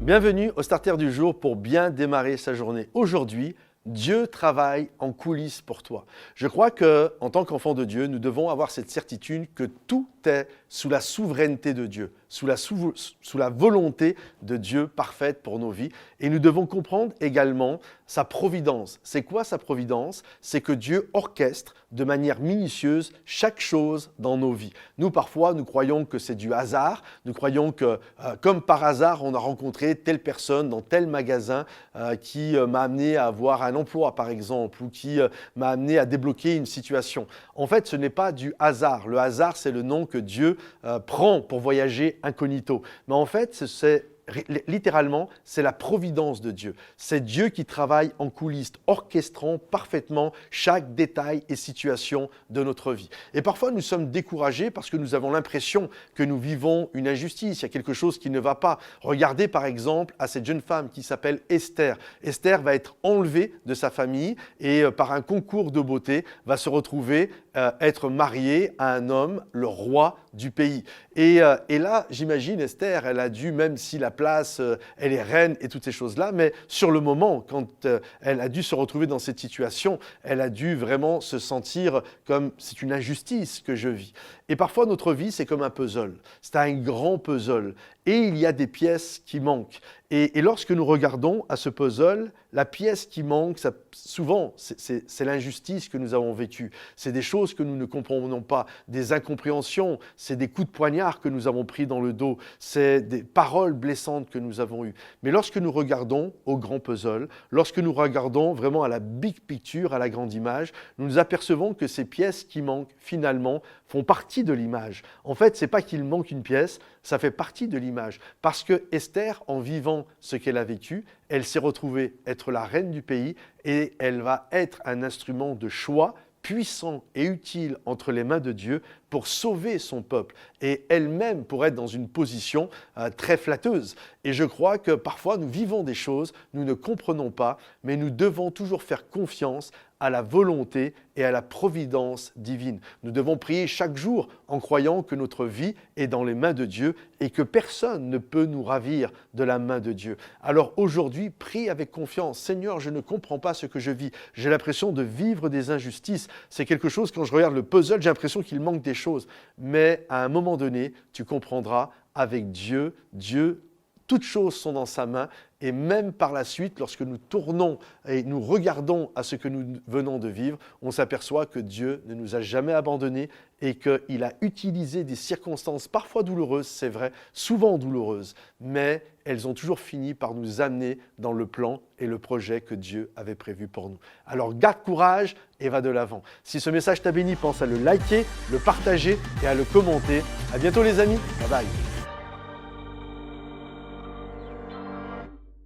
Bienvenue au Starter du jour pour bien démarrer sa journée. Aujourd'hui, Dieu travaille en coulisses pour toi. Je crois qu'en tant qu'enfant de Dieu, nous devons avoir cette certitude que tout est sous la souveraineté de Dieu, sous la volonté de Dieu parfaite pour nos vies. Et nous devons comprendre également sa providence. C'est quoi sa providence? C'est que Dieu orchestre de manière minutieuse chaque chose dans nos vies. Nous, parfois, nous croyons que c'est du hasard. Nous croyons que, comme par hasard, on a rencontré telle personne dans tel magasin qui m'a amené à avoir un emploi, par exemple, ou qui m'a amené à débloquer une situation. En fait, ce n'est pas du hasard. Le hasard, c'est le nom que Dieu prend pour voyager incognito. Mais en fait, littéralement, c'est la providence de Dieu. C'est Dieu qui travaille en coulisses, orchestrant parfaitement chaque détail et situation de notre vie. Et parfois, nous sommes découragés parce que nous avons l'impression que nous vivons une injustice, il y a quelque chose qui ne va pas. Regardez par exemple à cette jeune femme qui s'appelle Esther. Esther va être enlevée de sa famille et par un concours de beauté va se retrouver être mariée à un homme, le roi du pays. Et là, j'imagine Esther, elle a dû, même si la place, elle est reine et toutes ces choses-là, mais sur le moment, quand elle a dû se retrouver dans cette situation, elle a dû vraiment se sentir comme c'est une injustice que je vis. Et parfois, notre vie, c'est comme un puzzle. C'est un grand puzzle. Et il y a des pièces qui manquent. Et lorsque nous regardons à ce puzzle, la pièce qui manque, souvent, c'est l'injustice que nous avons vécue. C'est des choses que nous ne comprenons pas, des incompréhensions, c'est des coups de poignard que nous avons pris dans le dos, c'est des paroles blessantes que nous avons eues. Mais lorsque nous regardons au grand puzzle, lorsque nous regardons vraiment à la big picture, à la grande image, nous nous apercevons que ces pièces qui manquent, finalement, font partie de l'image. En fait, ce n'est pas qu'il manque une pièce, ça fait partie de l'image. Parce que Esther, en vivant ce qu'elle a vécu, elle s'est retrouvée être la reine du pays et elle va être un instrument de choix puissant et utile entre les mains de Dieu pour sauver son peuple et elle-même pour être dans une position très flatteuse. Et je crois que parfois nous vivons des choses, nous ne comprenons pas, mais nous devons toujours faire confiance à la volonté et à la providence divine. Nous devons prier chaque jour en croyant que notre vie est dans les mains de Dieu et que personne ne peut nous ravir de la main de Dieu. Alors aujourd'hui, prie avec confiance. Seigneur, je ne comprends pas ce que je vis. J'ai l'impression de vivre des injustices. C'est quelque chose, quand je regarde le puzzle, j'ai l'impression qu'il manque des choses. Mais à un moment donné, tu comprendras, avec Dieu, toutes choses sont dans sa main et même par la suite, lorsque nous tournons et nous regardons à ce que nous venons de vivre, on s'aperçoit que Dieu ne nous a jamais abandonnés et qu'il a utilisé des circonstances parfois douloureuses, c'est vrai, souvent douloureuses, mais elles ont toujours fini par nous amener dans le plan et le projet que Dieu avait prévu pour nous. Alors garde courage et va de l'avant. Si ce message t'a béni, pense à le liker, le partager et à le commenter. À bientôt les amis, bye bye.